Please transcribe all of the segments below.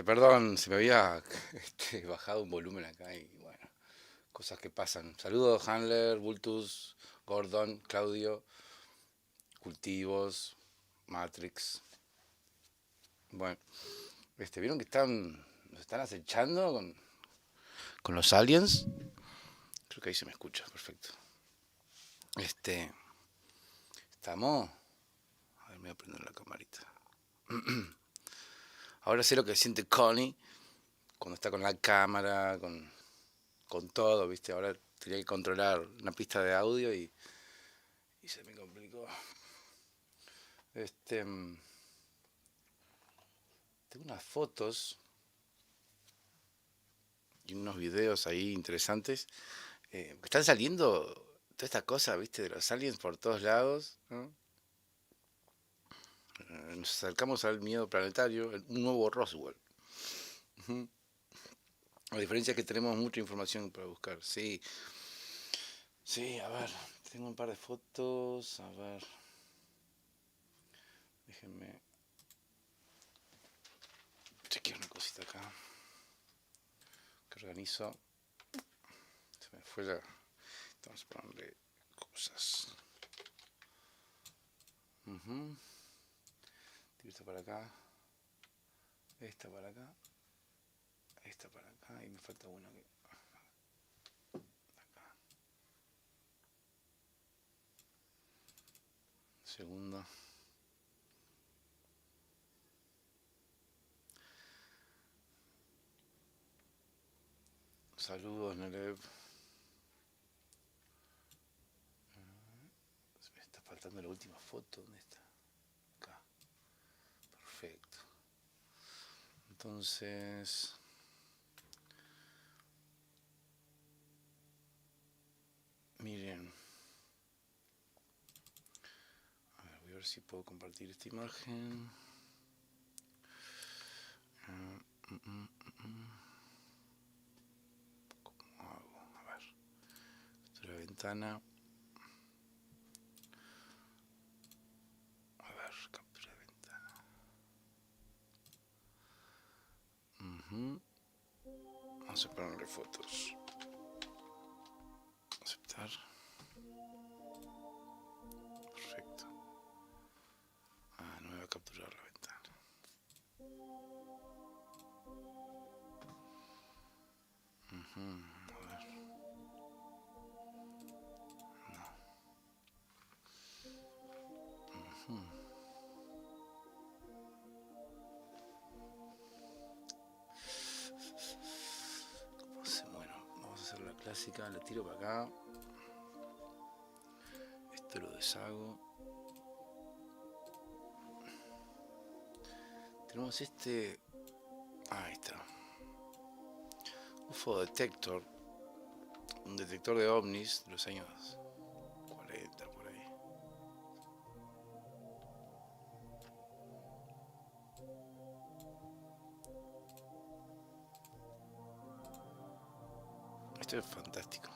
Perdón, se me había bajado un volumen acá y bueno, cosas que pasan. Saludos, Handler, Bultus, Gordon, Claudio, Cultivos, Matrix. Bueno, ¿vieron que nos están acechando con los aliens? Creo que ahí se me escucha, perfecto. Estamos. A ver, me voy a prender la camarita. Ahora sé lo que siente Connie cuando está con la cámara, con todo, ¿viste? Ahora tenía que controlar una pista de audio y se me complicó. Tengo unas fotos y unos videos ahí interesantes. Están saliendo toda esta cosa, ¿viste? De los aliens por todos lados, ¿no? Nos acercamos al miedo planetario, un nuevo Roswell. Ujú. La diferencia es que tenemos mucha información para buscar. Sí, sí, a ver, tengo un par de fotos, a ver. Déjenme chequear una cosita acá. Que organizo. Se me fue la. Vamos a ponerle cosas. Esta para acá. Esta para acá. Esta para acá. Y me falta una que. Acá. Segundo. Saludos, Nelev. Me está faltando la última foto. ¿Dónde está? Acá. Perfecto. Entonces. Miren. A ver, voy a ver si puedo compartir esta imagen. ¿Cómo hago? A ver. Esta es la ventana. A ver, captura de ventana. Vamos a ponerle fotos. Aceptar. Perfecto. No me va a capturar la ventana. A ver. No. ¿Cómo se? Bueno, vamos a hacer la clásica. La tiro para acá. Esto lo deshago. Tenemos ahí está. UFO detector. Un detector de ovnis de los años 40 por ahí. Esto es fantástico.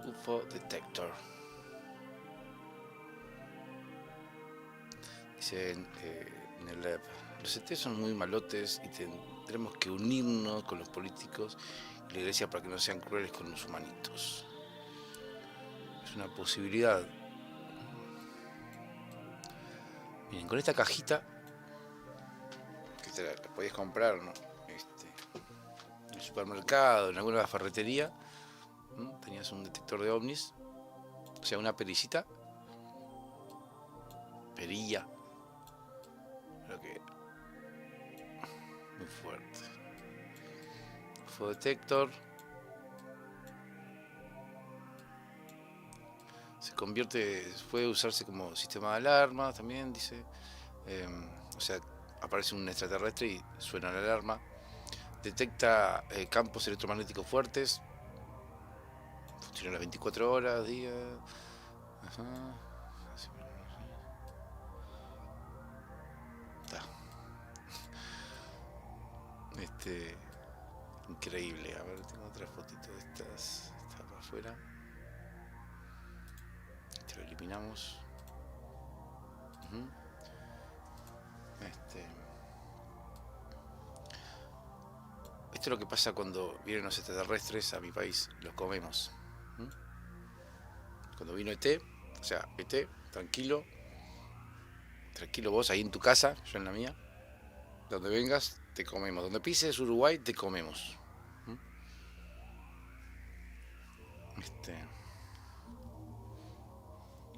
UFO detector. Dice en el lab. Los ET son muy malotes y tendremos que unirnos con los políticos y la iglesia para que no sean crueles con los humanitos. Es una posibilidad. Miren, con esta cajita que te la podías comprar, ¿no? En el supermercado, en alguna ferretería, ¿no? Tenías un detector de ovnis, o sea, una perilla, creo que muy fuerte. UFO detector. Puede usarse como sistema de alarma también, dice. O sea, aparece un extraterrestre y suena la alarma. Detecta campos electromagnéticos fuertes. Funciona las 24 horas, días. Ajá. Está. Increíble. A ver, tengo otra fotito de estas. Está para afuera. Lo eliminamos. Este, esto es lo que pasa cuando vienen los extraterrestres a mi país, los comemos. ¿Mm? Cuando vino ET, o sea, ET, tranquilo, tranquilo vos ahí en tu casa, yo en la mía, donde vengas, te comemos. Donde pises Uruguay, te comemos. ¿Mm?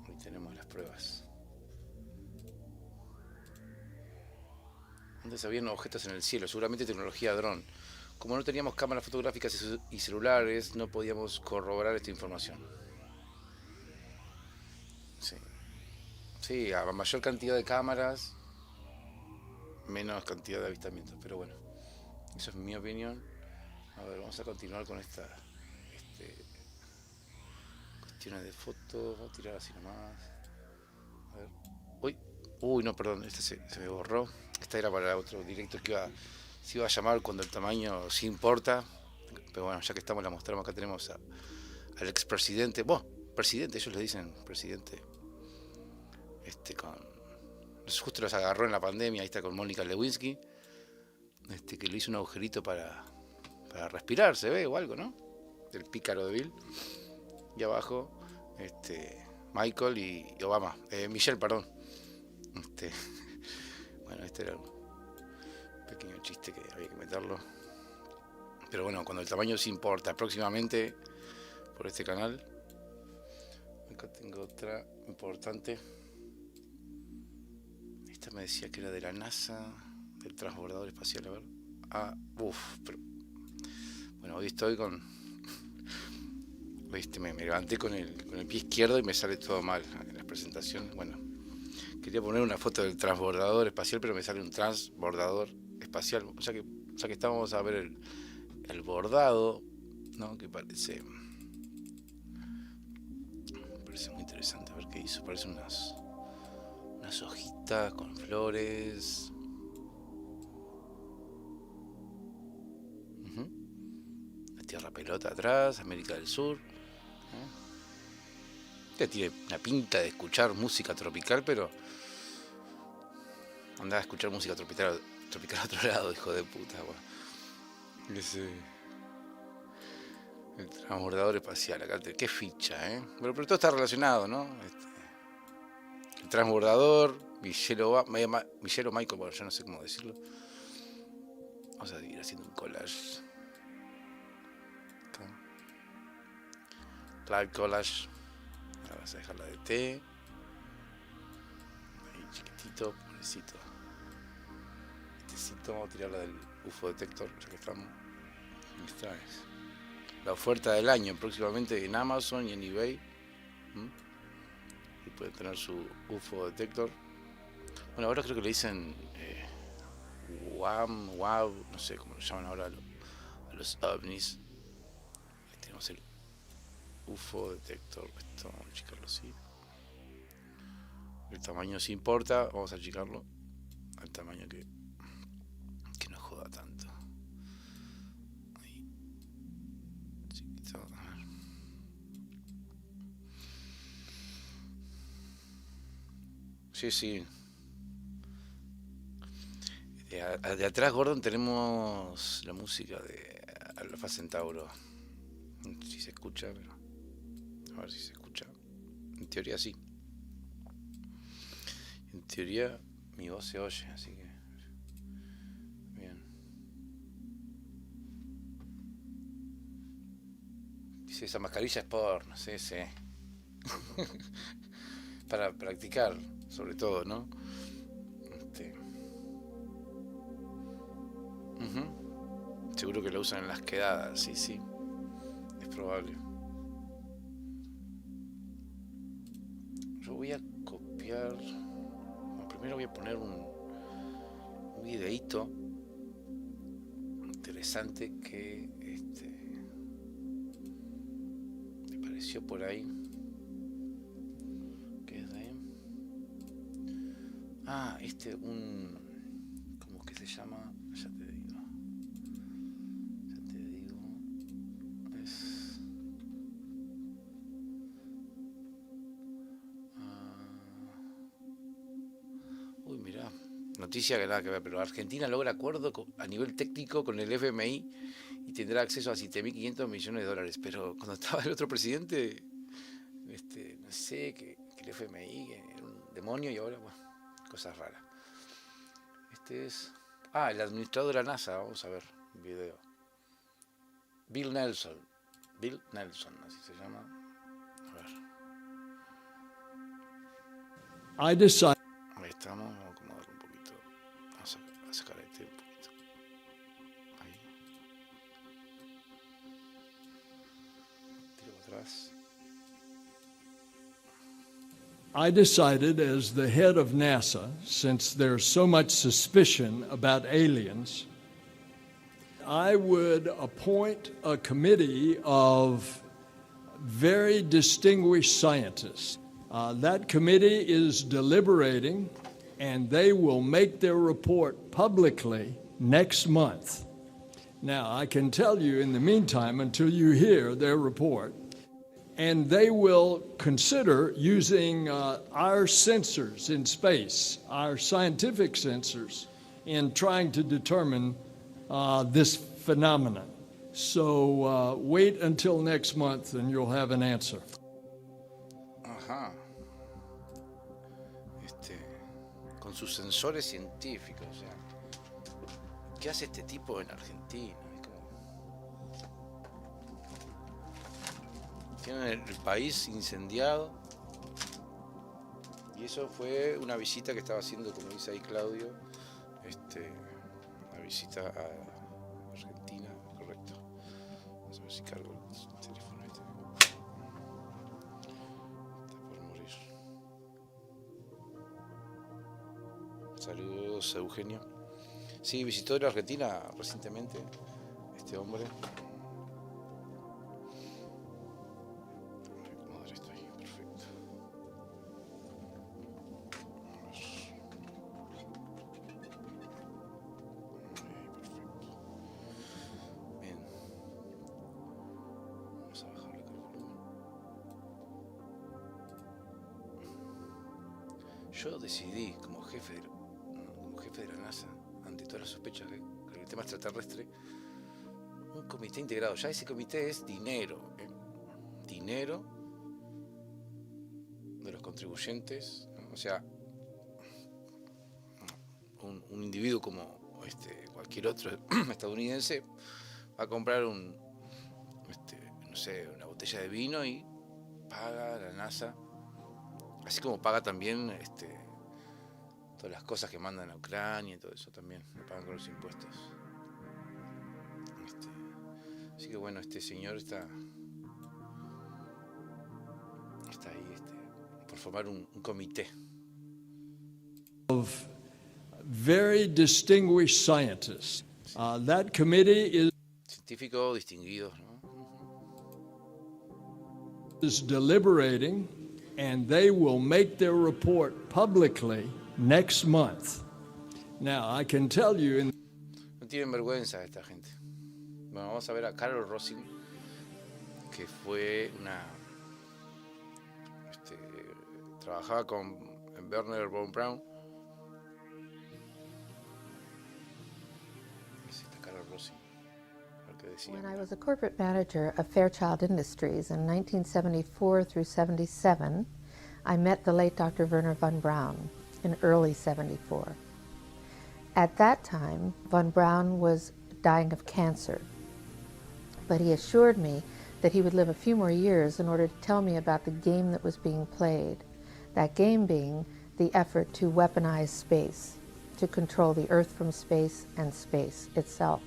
Ahí tenemos las pruebas. Antes habían objetos en el cielo, seguramente tecnología dron. Como no teníamos cámaras fotográficas y celulares, no podíamos corroborar esta información. Sí, sí, a mayor cantidad de cámaras, menos cantidad de avistamientos. Pero bueno, eso es mi opinión. A ver, vamos a continuar con esta cuestiones de fotos. Vamos a tirar así nomás. A ver. Uy, uy, no, perdón, este se me borró. Esta era para otro directo que se iba a llamar cuando el tamaño sí importa. Pero bueno, ya que estamos, la mostramos. Acá tenemos al expresidente. Bueno, presidente, ellos le dicen presidente. Con. Justo los agarró en la pandemia. Ahí está con Mónica Lewinsky. Que le hizo un agujerito para respirar, se ve o algo, ¿no? Del pícaro de Bill. Y abajo, Michael y Obama. Michelle, perdón. Bueno, este era un pequeño chiste que había que meterlo. Pero bueno, cuando el tamaño sí importa, próximamente por este canal. Acá tengo otra importante. Esta me decía que era de la NASA, del transbordador espacial, a ver. Pero. Bueno, hoy estoy con. Me levanté con el pie izquierdo y me sale todo mal en las presentaciones. Bueno, quería poner una foto del transbordador espacial, pero me sale un transbordador espacial. O sea que estamos a ver el bordado, ¿no? Que parece muy interesante. A ver qué hizo. Parece unas hojitas con flores. La tierra pelota atrás, América del Sur. Tiene una pinta de escuchar música tropical, pero andaba a escuchar música tropical a otro lado, hijo de puta. Bueno. El transbordador espacial, acá qué ficha, Pero todo está relacionado, ¿no? El transbordador, Michelle o Michael, bueno, yo no sé cómo decirlo. Vamos a seguir haciendo un collage. Live collage. Ahora vas a dejar la de T. Ahí chiquitito, pobrecito. Vamos a tirar la del UFO detector, ya que estamos. Esta es la oferta del año, próximamente en Amazon y en eBay. Y pueden tener su UFO detector. Bueno, ahora creo que le dicen WAV, no sé cómo lo llaman ahora a los ovnis. Ahí tenemos el UFO detector. Esto vamos a achicarlo así. El tamaño sí importa, vamos a achicarlo al tamaño que no joda tanto. Ahí. Chiquito, a ver. Sí. De atrás, Gordon, tenemos la música de Alfa Centauro. Si se escucha, pero. A ver si se escucha. En teoría sí. En teoría mi voz se oye, así que. Bien. Dice, esa mascarilla es porno, sí. Para practicar, sobre todo, ¿no? Seguro que la usan en las quedadas, sí. Es probable. Yo voy a copiar. Bueno, primero voy a poner un videíto interesante que me pareció por ahí. ¿Qué es de ahí? ¿Cómo que se llama? Ya te digo. noticia que nada que ver, pero Argentina logra acuerdo a nivel técnico con el FMI y tendrá acceso a 7.500 millones de dólares. Pero cuando estaba el otro presidente, no sé, que el FMI que era un demonio y ahora, bueno, cosas raras. El administrador de la NASA, vamos a ver un video. Bill Nelson, así se llama. A ver. Ahí estamos, vamos a acomodarlo un poquito. Vamos a sacar un poquito. Ahí. Tiro para atrás. I decided, as the head of NASA, since there's so much suspicion about aliens, I would appoint a committee of very distinguished scientists. That committee is deliberating, and they will make their report publicly next month. Now, I can tell you in the meantime, until you hear their report, and they will consider using our sensors in space, our scientific sensors, in trying to determine this phenomenon. So wait until next month and you'll have an answer. Ajá. Con sus sensores científicos, o sea, ¿qué hace este tipo en Argentina? Tienen el país incendiado y eso fue una visita que estaba haciendo, como dice ahí Claudio, una visita a Argentina, correcto. Vamos a ver si cargo el teléfono está por morir. Saludos a Eugenio. Sí, visitó la Argentina recientemente este hombre. Yo decidí, como jefe de la NASA, ante todas las sospechas con el tema extraterrestre, un comité integrado. Ya ese comité es dinero, dinero de los contribuyentes, ¿no? O sea, un individuo como cualquier otro estadounidense va a comprar no sé, una botella de vino y paga a la NASA. Así como paga también todas las cosas que mandan a Ucrania y todo eso también, lo pagan con los impuestos. Así que bueno, este señor está ahí por formar un comité. Of very distinguished scientists. That committee is Científicos distinguidos, ¿no? is deliberating, and they will make their report publicly next month. Now, I can tell you No tienen vergüenza esta gente. Bueno, vamos a ver a Carol Rosin, que fue trabajaba con Werner von Braun. Es esta Carol Rosin. When I was a corporate manager of Fairchild Industries in 1974 through 77, I met the late Dr. Werner von Braun in early 74. At that time, von Braun was dying of cancer, but he assured me that he would live a few more years in order to tell me about the game that was being played, that game being the effort to weaponize space, to control the Earth from space and space itself.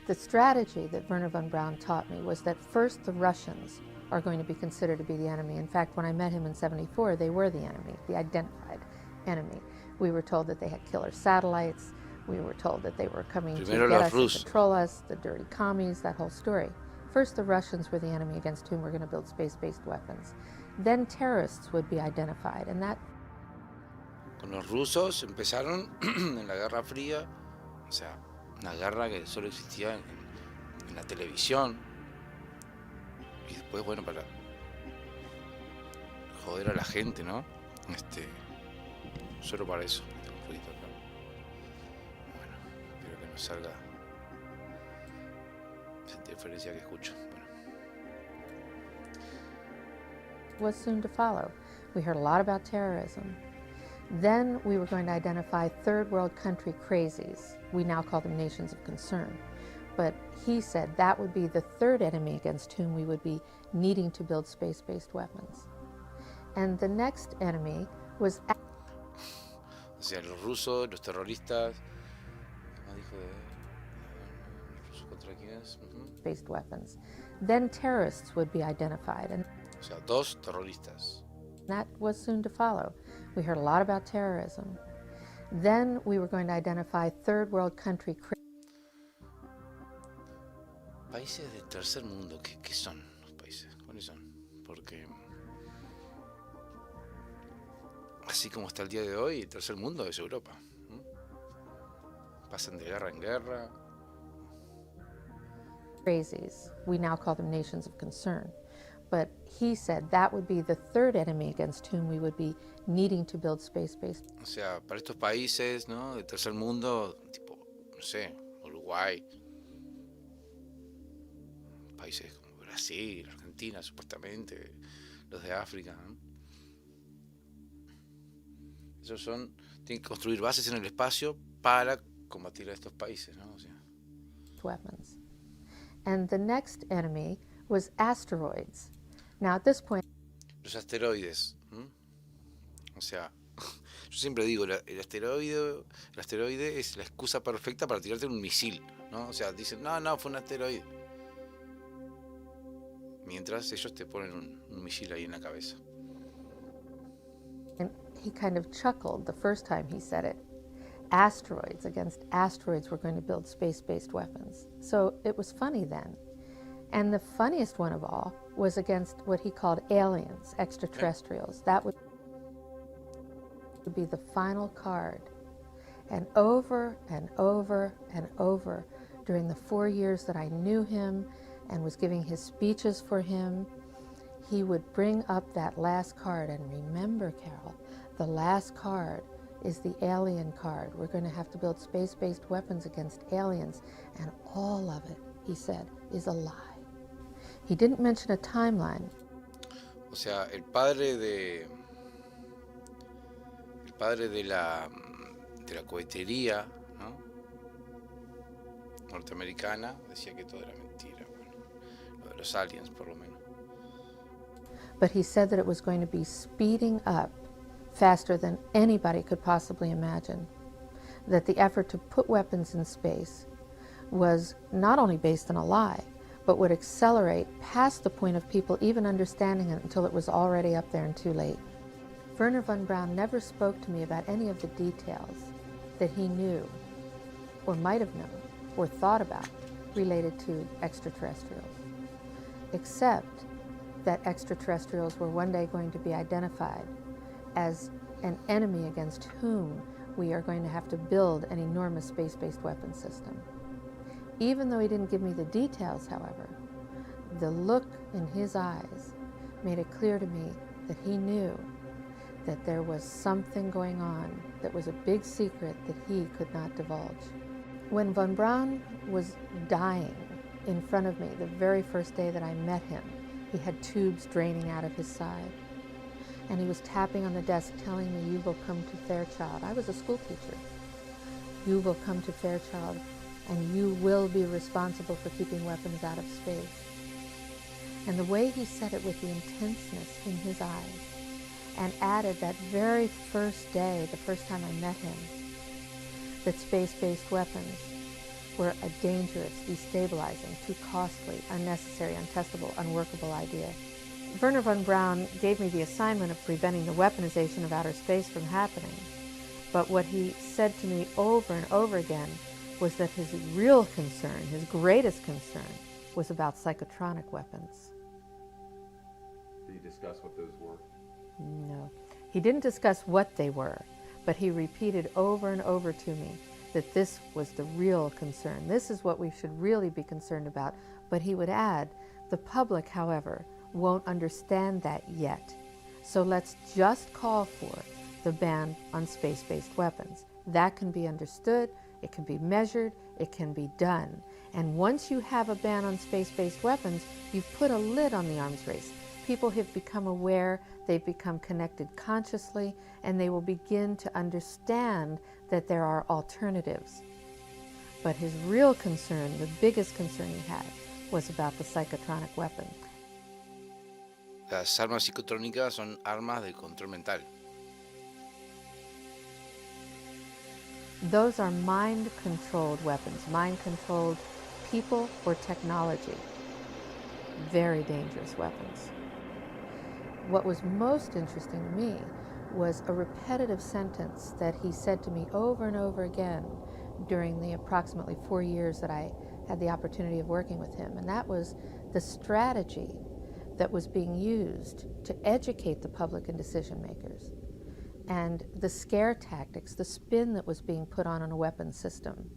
The strategy that Werner von Braun taught me was that first the Russians are going to be considered to be the enemy. In fact, when I met him in 74, they were the enemy, the identified enemy. We were told that they had killer satellites. We were told that they were coming to get us and control us, the dirty commies, that whole story. First, the Russians were the enemy against whom we're going to build space-based weapons. Then terrorists would be identified, and that... Con los rusos empezaron en la Guerra Fría, o sea, una guerra que solo existía en la televisión y después, bueno, para joder a la gente, ¿no? Solo para eso. no salga esa interferencia que escucho. Bueno. Was soon to follow. We heard a lot about terrorism. Then we were going to identify third world country crazies. We now call them nations of concern. But he said that would be the third enemy against whom we would be needing to build space-based weapons. And the next enemy was... O sea, los rusos, los terroristas... ¿Cómo dijo los rusos contra quiénes? Based weapons. Then terrorists would be identified. And o sea, dos terroristas. That was soon to follow. We heard a lot about terrorism. Then we were going to identify third world country... Países del tercer mundo, ¿qué son los países? ¿Cuáles son? Porque así como está el día de hoy, el tercer mundo es Europa. Pasan de guerra en guerra. Crazies. We now call them nations of concern. But he said that would be the third enemy against whom we would be needing to build space-based. O sea, para estos países, ¿no?, del tercer mundo, tipo, no sé, Uruguay, países como Brasil, Argentina, supuestamente, los de África, ¿no? Esos tienen que construir bases en el espacio para combatir a estos países, ¿no? O sea. Weapons. And the next enemy was asteroids. Now at this point... Los asteroides. O sea, yo siempre digo, el asteroide es la excusa perfecta para tirarte un misil, ¿no? O sea, dicen, no, fue un asteroide. Mientras ellos te ponen un misil ahí en la cabeza. And he kind of chuckled the first time he said it. Asteroids, against asteroids we're going to build space-based weapons. So it was funny then. And the funniest one of all was against what he called aliens, extraterrestrials. That would be the final card. And over and over and over during the 4 years that I knew him and was giving his speeches for him, he would bring up that last card. And remember, Carol, the last card is the alien card. We're going to have to build space-based weapons against aliens. And all of it, he said, is a lie. He didn't mention a timeline. O sea, el padre de la cohetería, ¿no?, norteamericana, decía que todo era mentira. Bueno, lo de los aliens, por lo menos. But he said that it was going to be speeding up faster than anybody could possibly imagine. That the effort to put weapons in space was not only based on a lie, but would accelerate past the point of people even understanding it until it was already up there and too late. Wernher von Braun never spoke to me about any of the details that he knew, or might have known, or thought about related to extraterrestrials, except that extraterrestrials were one day going to be identified as an enemy against whom we are going to have to build an enormous space-based weapon system. Even though he didn't give me the details, however, the look in his eyes made it clear to me that he knew that there was something going on that was a big secret that he could not divulge. When von Braun was dying in front of me the very first day that I met him, he had tubes draining out of his side. And he was tapping on the desk telling me, "You will come to Fairchild." I was a school teacher. "You will come to Fairchild and you will be responsible for keeping weapons out of space." And the way he said it with the intenseness in his eyes, and added that very first day, the first time I met him, that space-based weapons were a dangerous, destabilizing, too costly, unnecessary, untestable, unworkable idea. Wernher von Braun gave me the assignment of preventing the weaponization of outer space from happening. But what he said to me over and over again was that his real concern, his greatest concern, was about psychotronic weapons. Did he discuss what those were? No. He didn't discuss what they were, but he repeated over and over to me that this was the real concern. This is what we should really be concerned about. But he would add, the public, however, won't understand that yet. So let's just call for the ban on space-based weapons. That can be understood. it can be measured, it can be done. And once you have a ban on space-based weapons, you've put a lid on the arms race. People have become aware, they've become connected consciously, and they will begin to understand that there are alternatives. But his real concern, the biggest concern he had, was about the psychotronic weapon. Las armas psicotrónicas son armas de control mental. Those are mind-controlled weapons, mind-controlled people or technology. Very dangerous weapons. What was most interesting to me was a repetitive sentence that he said to me over and over again during the approximately 4 years that I had the opportunity of working with him, and that was the strategy that was being used to educate the public and decision makers, and the scare tactics, the spin that was being put on a weapons system.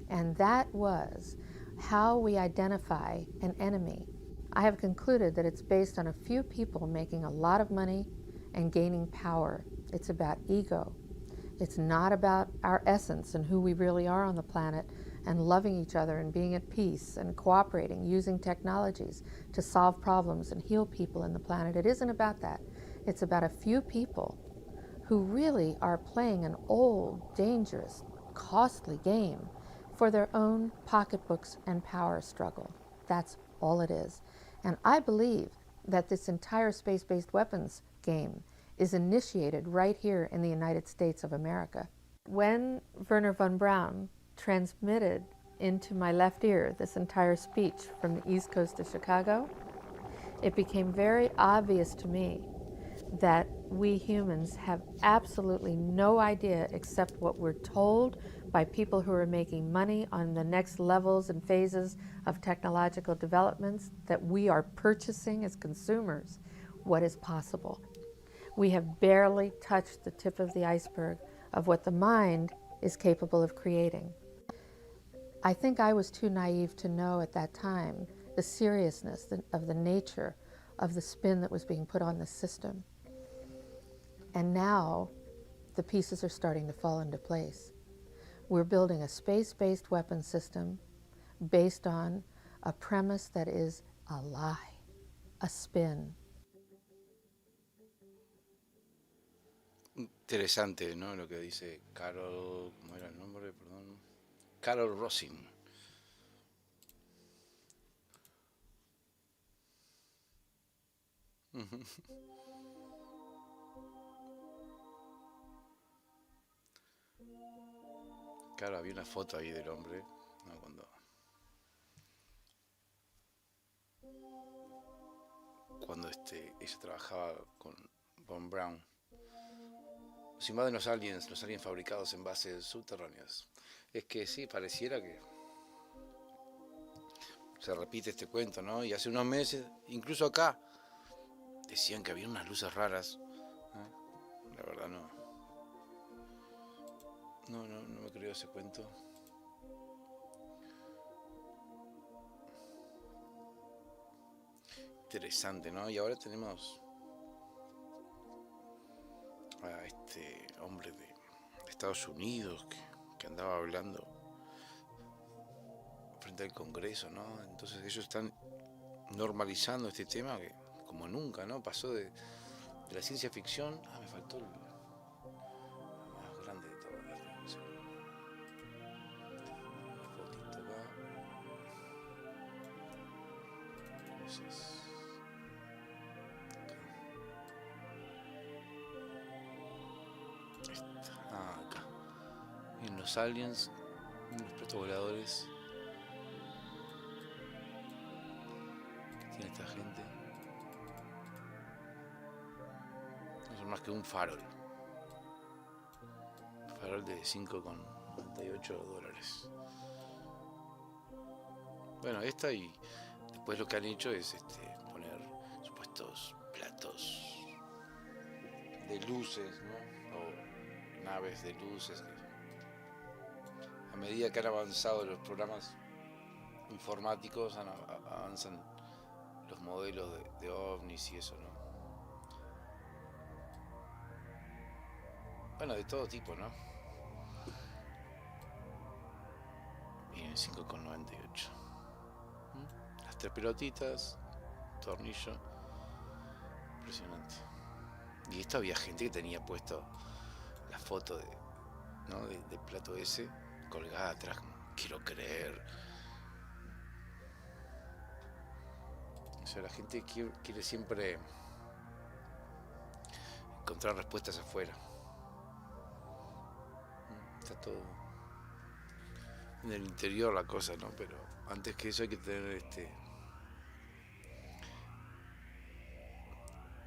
And that was how we identify an enemy. I have concluded that it's based on a few people making a lot of money and gaining power. It's about ego. It's not about our essence and who we really are on the planet and loving each other and being at peace and cooperating, using technologies to solve problems and heal people in the planet. It isn't about that. It's about a few people who really are playing an old, dangerous, costly game for their own pocketbooks and power struggle. That's all it is. And I believe that this entire space-based weapons game is initiated right here in the United States of America. When Wernher von Braun transmitted into my left ear this entire speech from the East Coast of Chicago, it became very obvious to me that we humans have absolutely no idea except what we're told by people who are making money on the next levels and phases of technological developments, that we are purchasing as consumers what is possible. We have barely touched the tip of the iceberg of what the mind is capable of creating. I think I was too naive to know at that time the seriousness of the nature of the spin that was being put on the system. And now the pieces are starting to fall into place. We're building a space-based weapon system based on a premise that is a lie, a spin. Interesante, ¿no? Lo que dice Carol, ¿cómo era el nombre? Perdón. Carol Rosin. Claro, había una foto ahí del hombre, ¿no? Cuando ella trabajaba con Von Braun. Nos invaden los aliens fabricados en bases subterráneas. Es que sí, pareciera que se repite este cuento, ¿no? Y hace unos meses, incluso acá, decían que había unas luces raras. La verdad no me creo ese cuento. Interesante, ¿no? Y ahora tenemos a este hombre de Estados Unidos que andaba hablando frente al Congreso, ¿no? Entonces ellos están normalizando este tema que como nunca, ¿no? Pasó de la ciencia ficción. Me faltó el más grande de todo. Una fotito acá. Entonces, acá. En los aliens, los protovoladores que tiene esta gente no son más que un farol. Un farol de $5,98. Bueno, esta, y después lo que han hecho es poner supuestos platos de luces, ¿no? O naves de luces que, a medida que han avanzado los programas informáticos, avanzan los modelos de ovnis y eso, ¿no? Bueno, de todo tipo, ¿no? 5,98. Las 3 pelotitas, tornillo, impresionante. Y esto había gente que tenía puesto la foto de, ¿no? del plato ese colgada atrás, como, quiero creer. O sea, la gente quiere siempre encontrar respuestas afuera. Está todo en el interior la cosa, ¿no? Pero antes que eso hay que tener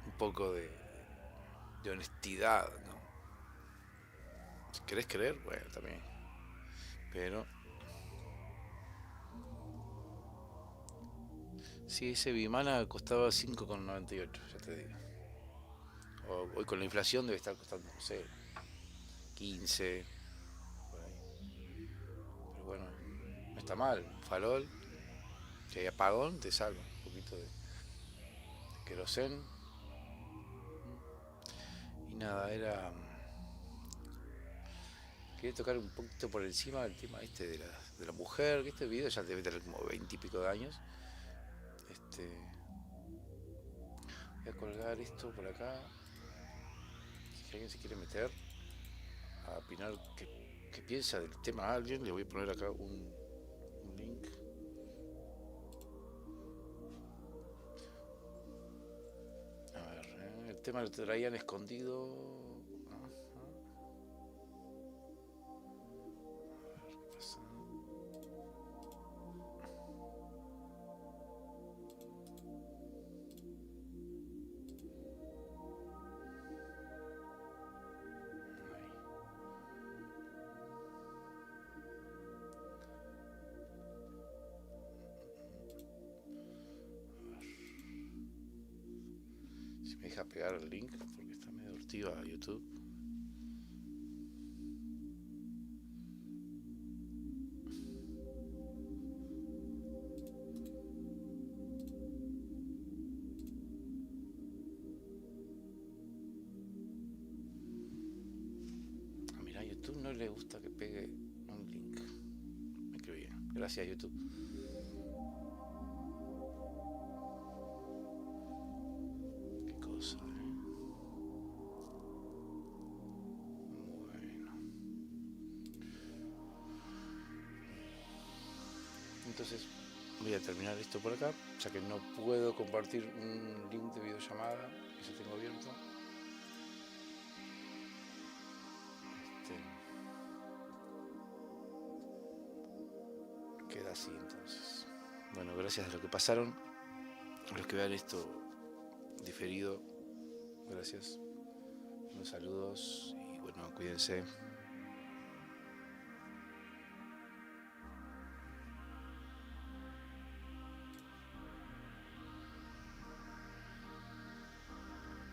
un poco de honestidad, ¿no? Si querés creer, bueno, también. Pero sí, ese Vimana costaba 5,98, ya te digo. Hoy con la inflación debe estar costando, no sé, 15, por ahí. Pero bueno, no está mal. Un farol, si hay apagón, te salva un poquito de querosén. Y nada, quería tocar un poquito por encima del tema de la mujer, que este video ya debe tener como 20 y pico de años. Voy a colgar esto por acá. Si alguien se quiere meter a opinar qué piensa del tema a alguien, le voy a poner acá un link. A ver, el tema lo traían escondido. Ajá. A ver qué pasa. Si me deja pegar el link, porque está medio hurtiva YouTube. Ah, mira, a YouTube no le gusta que pegue un link. Me quedó bien. Gracias, YouTube. Entonces voy a terminar esto por acá, ya que no puedo compartir un link de videollamada que yo tengo abierto. Queda así entonces. Bueno, gracias a los que pasaron, a los que vean esto diferido, gracias. Unos saludos y bueno, cuídense.